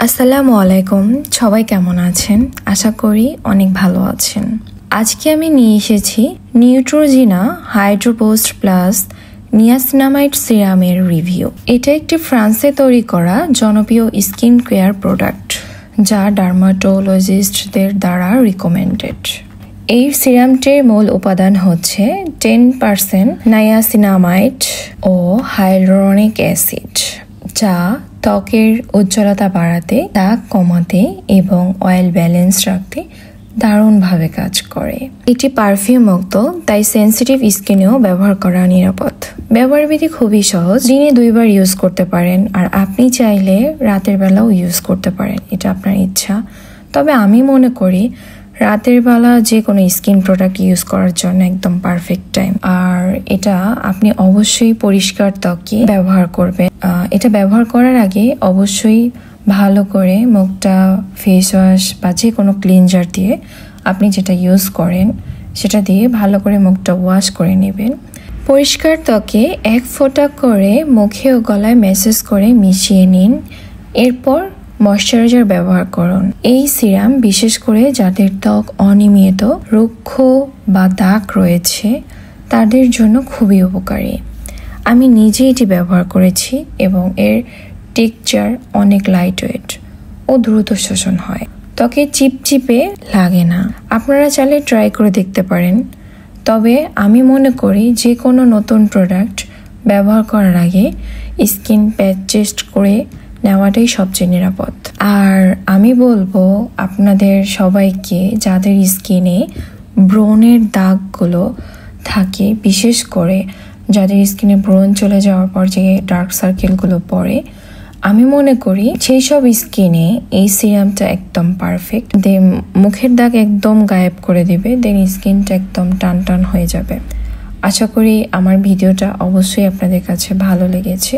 আসসালামু আলাইকুম, সবাই কেমন আছেন? আশা করি অনেক ভালো আছেন। আজকে আমি নিয়ে এসেছি Neutrogena hydro boost plus niacinamide সিরামের রিভিউ। এটা একটি ফ্রান্সে তৈরি করা জনপ্রিয় স্কিন কেয়ার প্রোডাক্ট, যা ডার্মাটোলজিস্টদের দ্বারা রিকমেন্ডেড। এই সিরামটির মূল উপাদান হচ্ছে 10% নায়াসিনামাইড ও হাইলুরোনিক অ্যাসিড, যা ত্বকের উজ্জ্বলতা বাড়াতে, দাগ কমাতে এবং অয়েল ব্যালেন্স রাখতে দারুণভাবে কাজ করে। এটি পারফিউম মুক্ত, তাই সেন্সিটিভ স্কিনেও ব্যবহার করা নিরাপদ। ব্যবহার বিধি খুবই সহজ, দিনে 2 বার ইউজ করতে পারেন, আর আপনি চাইলে রাতের বেলাও ইউজ করতে পারেন, এটা আপনার ইচ্ছা। তবে আমি মনে করি রাতের বেলা যে কোনো স্কিন প্রোডাক্ট ইউজ করার জন্য একদম পারফেক্ট টাইম। আর এটা আপনি অবশ্যই পরিষ্কার ত্বকে ব্যবহার করবেন। এটা ব্যবহার করার আগে অবশ্যই ভালো করে মুখটা ফেস ওয়াশ বা যে কোনো ক্লিনজার দিয়ে, আপনি যেটা ইউজ করেন সেটা দিয়ে ভালো করে মুখটা ওয়াশ করে নেবেন। পরিষ্কার ত্বকে 1 ফোঁটা করে মুখে ও গলায় ম্যাসেজ করে মিশিয়ে নিন। এরপর ময়শ্চারাইজার ব্যবহার করুন। এই সিরাম বিশেষ করে যাদের ত্বক অনিয়মিত, রুক্ষ বা দাগ রয়েছে তাদের জন্য খুবই উপকারী। আমি নিজে এটি ব্যবহার করেছি এবং এর টেক্সচার অনেক লাইটওয়েট ও দ্রুত শোষণ হয়, ত্বকে চিপচিপে লাগে না। আপনারা চাইলে ট্রাই করে দেখতে পারেন। তবে আমি মনে করি যে কোনো নতুন প্রোডাক্ট ব্যবহার করার আগে স্কিন প্যাচ টেস্ট করে নেওয়াটাই সবচেয়ে নিরাপদ। আর আমি বলবো আপনাদের সবাইকে, যাদের স্কিনে ব্রণের দাগগুলো থাকে, বিশেষ করে যাদের স্কিনে ব্রণ চলে যাওয়ার পর যে ডার্ক সার্কেলগুলো পড়ে, আমি মনে করি সেই সব স্কিনে এই সিরামটা একদম পারফেক্ট। দেন মুখের দাগ একদম গায়েব করে দিবে, দেন স্কিনটা একদম টান টান হয়ে যাবে। আশা করি আমার ভিডিওটা অবশ্যই আপনাদের কাছে ভালো লেগেছে।